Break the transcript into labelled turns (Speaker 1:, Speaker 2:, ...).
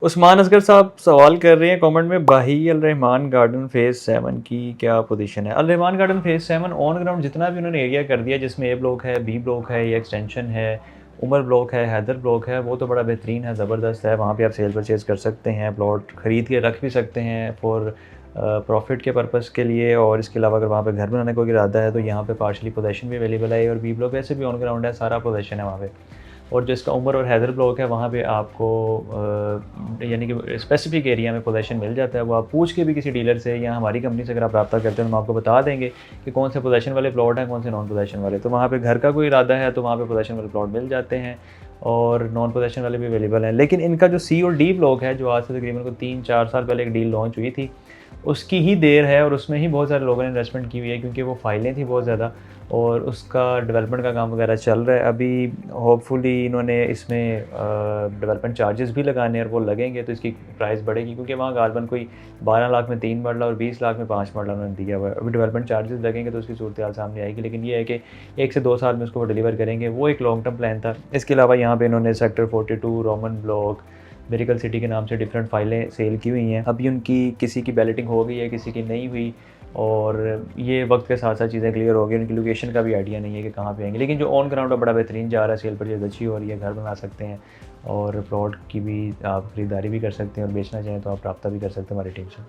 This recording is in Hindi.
Speaker 1: उस्मान असगर साहब सवाल कर रहे हैं कमेंट में, बाही अल रहमान गार्डन फेज़ 7 की क्या पोजीशन है? Al Rahman garden phase 7 on ground जितना भी उन्होंने एरिया कर दिया, जिसमें ए ब्लॉक है, बी ब्लॉक है, ये एक्सटेंशन है, उमर ब्लॉक है, हैदर ब्लॉक है, वो तो बड़ा बेहतरीन है, ज़बरदस्त है। वहाँ पे आप सेल परचेज़ कर सकते हैं, प्लॉट ख़रीद के रख भी सकते हैं फॉर प्रॉफिट के पर्पज़ के लिए। और इसके अलावा अगर वहाँ पे घर बनाने का कोई इरादा है तो यहाँ पे पार्शियली पोजेसन भी अवेलेबल है। और बी ब्लॉक वैसे भी ऑन ग्राउंड है, सारा पोजेसन है वहाँ पे। और जो इसका उमर और हैदर ब्लॉक है वहाँ पे आपको यानी कि स्पेसिफिक एरिया में पोजेसन मिल जाता है। वो आप पूछ के भी किसी डीलर से या हमारी कंपनी से अगर आप रब्ता करते हैं तो हम आपको बता देंगे कि कौन से पोजेसन वाले प्लॉट हैं, कौन से नॉन पोजेसन वाले। तो वहाँ पे घर का कोई इरादा है तो वहाँ पे पोजेसन वाले प्लॉट मिल जाते हैं और नॉन पोजेसन वाले भी अवेलेबल हैं। लेकिन इनका जो सी और डी ब्लॉक है, जो आज से तकरीबन को 3-4 साल पहले एक डील लॉन्च हुई थी, उसकी ही देर है और उसमें ही बहुत सारे लोगों ने इन्वेस्टमेंट की हुई है, क्योंकि वो फाइलें थी बहुत ज़्यादा और उसका डेवलपमेंट का काम वगैरह चल रहा है। अभी होपफुली इन्होंने इसमें डेवलपमेंट चार्जेस भी लगाने हैं और वो लगेंगे तो इसकी प्राइस बढ़ेगी, क्योंकि वहाँ गालबन कोई 12 लाख में 3 मरला और 20 लाख में 5 मरला उन्होंने दिया हुआ है। अभी डेवलपमेंट चार्जेस लगेंगे तो उसकी सूरत हाल सामने आएगी, लेकिन ये है कि 1 से 2 साल में उसको वो डिलीवर करेंगे। वो एक लॉन्ग टर्म प्लान था। इसके अलावा यहाँ पे इन्होंने सेक्टर 42 रोमन ब्लॉक मेरिकल सिटी के नाम से डिफरेंट फाइलें सेल की हुई हैं। अभी उनकी किसी की बैलेटिंग हो गई है, किसी की नहीं हुई, और ये वक्त के साथ साथ चीज़ें क्लियर हो गई। उनकी लोकेशन का भी आइडिया नहीं है कि कहाँ पे आएंगे, लेकिन जो ऑन ग्राउंड है बड़ा बेहतरीन जा रहा है, सेल परचेज अच्छी हो रही है, घर बना सकते हैं और प्लॉट की भी आप खरीदारी भी कर सकते हैं और बेचना चाहें तो आप रब्ता भी कर सकते हैं हमारी टीम से।